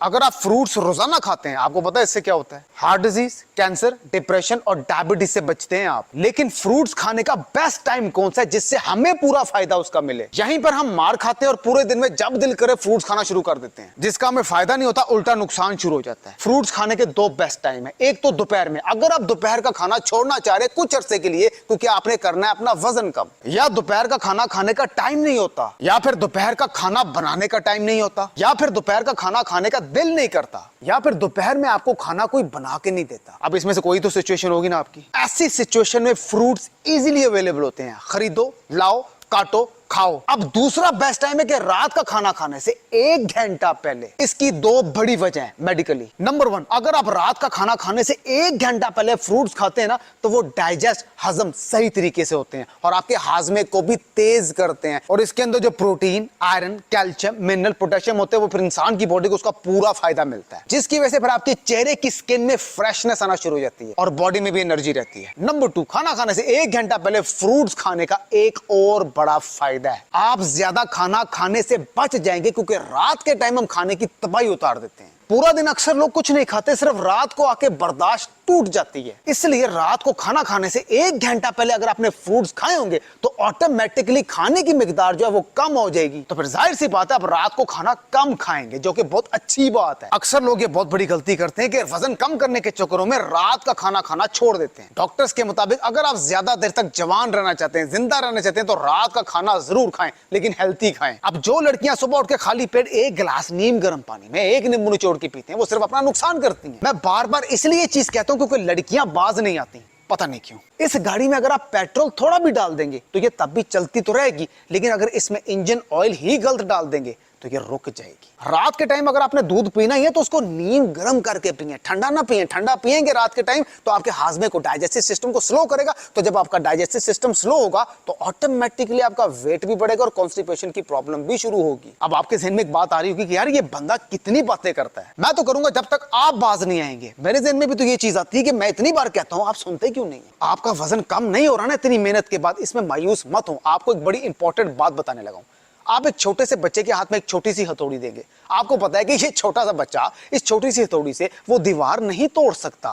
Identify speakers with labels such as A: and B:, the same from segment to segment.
A: अगर आप फ्रूट्स रोजाना खाते हैं, आपको पता है इससे क्या होता है? हार्ट डिजीज, कैंसर, डिप्रेशन और डायबिटीज से बचते हैं आप। लेकिन फ्रूट्स खाने का बेस्ट टाइम कौन सा है जिससे हमें पूरा फायदा उसका मिले? यहीं पर हम मार खाते हैं और पूरे दिन में जब दिल करे फ्रूट्स खाना शुरू कर देते हैं, जिसका हमें फायदा नहीं होता, उल्टा नुकसान शुरू हो जाता है। फ्रूट्स खाने के दो बेस्ट टाइम है। एक तो दोपहर में, अगर आप दोपहर का खाना छोड़ना चाह रहे कुछ अरसे के लिए क्योंकि आपने करना है अपना वजन कम, या दोपहर का खाना खाने का टाइम नहीं होता, या फिर दोपहर का खाना बनाने का टाइम नहीं होता, या फिर दोपहर का खाना खाने का दिल नहीं करता, या फिर दोपहर में आपको खाना कोई बना के नहीं देता। अब इसमें से कोई तो सिचुएशन होगी ना आपकी। ऐसी सिचुएशन में फ्रूट्स इजीली अवेलेबल होते हैं। खरीदो, लाओ, काटो, खाओ। अब दूसरा बेस्ट टाइम है कि रात का खाना खाने से 1 घंटा पहले। इसकी दो बड़ी वजह है मेडिकली। नंबर 1, अगर आप रात का खाना खाने से 1 घंटा पहले फ्रूट्स खाते हैं ना, तो वो डाइजेस्ट, हजम सही तरीके से होते हैं और आपके हाजमे को भी तेज करते हैं। और इसके अंदर जो protein, iron, calcium, mineral, potassium होते हैं, वो फिर इंसान की बॉडी को उसका पूरा फायदा मिलता है, जिसकी वजह से फिर आपके चेहरे की स्किन में फ्रेशनेस आना शुरू हो जाती है और बॉडी में भी एनर्जी रहती है। नंबर 2, खाना खाने से 1 घंटा पहले फ्रूट्स खाने का एक और बड़ा फायदा है, आप ज्यादा खाना खाने से बच जाएंगे क्योंकि रात के टाइम हम खाने की तबाही उतार देते हैं। पूरा दिन अक्सर लोग कुछ नहीं खाते, सिर्फ रात को आके बर्दाश्त टूट जाती है। इसलिए रात को खाना खाने से 1 घंटा पहले अगर आपने फ्रूट्स खाए होंगे तो ऑटोमेटिकली खाने की मिकदार जो है वो कम हो जाएगी। तो फिर जाहिर सी बात है आप रात को खाना कम खाएंगे, जो कि बहुत अच्छी बात है। अक्सर लोग ये बहुत बड़ी गलती करते हैं कि वजन कम करने के चक्करों में रात का खाना खाना छोड़ देते हैं। डॉक्टर्स के मुताबिक अगर आप ज्यादा देर तक जवान रहना चाहते हैं, जिंदा रहना चाहते हैं, तो रात का खाना जरूर खाएं, लेकिन हेल्थी खाएं। अब जो लड़कियां सुबह उठ के खाली पेट 1 गिलास नीम गर्म पानी में 1 नींबू निचोड़ के पीते हैं, वो सिर्फ अपना नुकसान करती हैं। मैं बार बार इसलिए चीज कहता हूं क्योंकि लड़कियां बाज नहीं आती, पता नहीं क्यों। इस गाड़ी में अगर आप पेट्रोल थोड़ा भी डाल देंगे तो ये तब भी चलती तो रहेगी, लेकिन अगर इसमें इंजन ऑयल ही गलत डाल देंगे तो ये रुक जाएगी। रात के टाइम अगर आपने दूध पीना ही है तो उसको नीम गर्म करके पिए, ठंडा ना पिए। ठंडा पिएंगे रात के टाइम तो आपके हाजमे को, डाइजेस्टिव सिस्टम को स्लो करेगा। तो जब आपका डाइजेस्टिव सिस्टम स्लो होगा तो ऑटोमेटिकली आपका वेट भी बढ़ेगा और कॉन्स्टिपेशन की प्रॉब्लम भी शुरू होगी। अब आपके जहन में एक बात आ रही होगी कि यार ये बंदा कितनी बातें करता है। मैं तो करूंगा जब तक आप बाज नहीं आएंगे। मेरे जहन में भी तो ये चीज आती है कि मैं इतनी बार कहता हूं, आप सुनते क्यों नहीं? आपका वजन कम नहीं हो रहा ना इतनी मेहनत के बाद, इसमें मायूस मत हो। आपको एक बड़ी इंपॉर्टेंट बात बताने लगा हूं। आप एक छोटे से बच्चे के हाथ में एक छोटी सी हथौड़ी देंगे, आपको पता है कि ये छोटा सा बच्चा इस छोटी सी हथौड़ी से वो दीवार नहीं तोड़ सकता।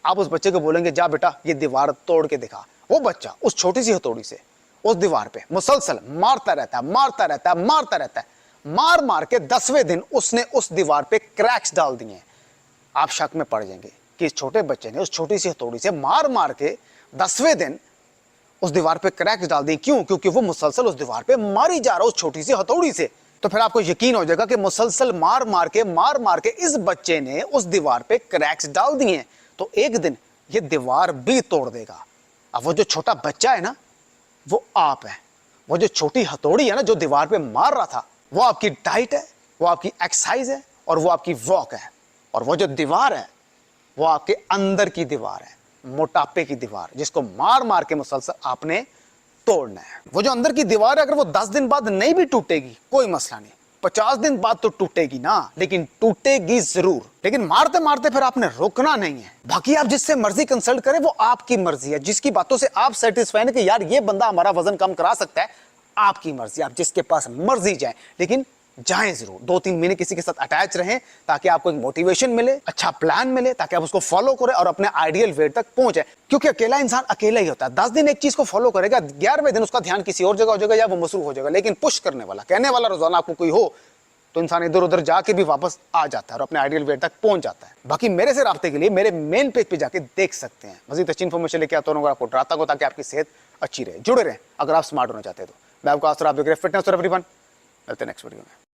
A: आप उस बच्चे को बोलेंगे जा बेटा ये दीवार तोड़ के दिखा। वो बच्चा उस छोटी सी हथौड़ी से उस दीवार पे मुसलसल मारता रहता है, मारता रहता है, मारता रहता है। मार मार के 10वें दिन उसने उस दीवार पे क्रैक्स डाल दिए। आप शक में पड़ जाएंगे कि इस छोटे बच्चे ने उस छोटी सी हथौड़ी से मार मार के 10वें दिन उस दीवार पे क्रैक्स डाल दी। क्यों? क्योंकि वो मुसलसल उस दीवार पे मारी जा रहा है उस छोटी सी हथौड़ी से। तो फिर आपको यकीन हो जाएगा कि मुसलसल मार मार के इस बच्चे ने उस दीवार पे क्रैक्स डाल दिए, तो एक दिन ये दीवार भी तोड़ देगा। अब वो जो छोटा बच्चा है ना, वो आप है। वो जो छोटी हथौड़ी है ना जो दीवार पे मार रहा था, वो आपकी डाइट है, वो आपकी एक्सरसाइज है और वो आपकी वॉक है। और वो जो दीवार है वो आपके अंदर की दीवार है, मोटापे की दीवार, जिसको मार मार के मुसलसल आपने तोड़ना है। वो जो अंदर की दीवार है, अगर वो 10 दिन बाद नहीं भी टूटेगी कोई मसला नहीं, 50 दिन बाद तो टूटेगी ना, लेकिन टूटेगी जरूर। लेकिन मारते मारते फिर आपने रुकना नहीं है। बाकी आप जिससे मर्जी कंसल्ट करें वो आपकी मर्जी है। जिसकी बातों से आप सेटिस्फाई है कि यार ये बंदा हमारा वजन कम करा सकता है, आपकी मर्जी। आप जिसके पास मर्जी जाए, लेकिन जाएं जरूर। 2-3 महीने किसी के साथ अटैच रहें ताकि आपको एक मोटिवेशन मिले, अच्छा प्लान मिले, ताकि आप उसको फॉलो करें और अपने आइडियल वेट तक पहुंचे। क्योंकि अकेला इंसान अकेला ही होता है। 10 दिन एक चीज को फॉलो करेगा, 11वें दिन उसका ध्यान किसी और जगह हो जाएगा या वो मसरूफ हो जाएगा। लेकिन पुश करने वाला, कहने वाला रोजाना आपको कोई हो तो इंसान इधर उधर जाके भी वापस आ जाता है और अपने आइडियल वेट तक पहुंच जाता है। बाकी मेरे से राब्ते के लिए मेरे मेन पेज पे जाके देख सकते हैं। मजीद अच्छी इन्फॉर्मेशन लेके आता हूं आपको डराता को, ताकि आपकी सेहत अच्छी रहे। जुड़े रहें अगर आप स्मार्ट होना चाहते हैं तो। मैं आपको फिटनेस और एवरीवन मिलते हैं नेक्स्ट वीडियो में।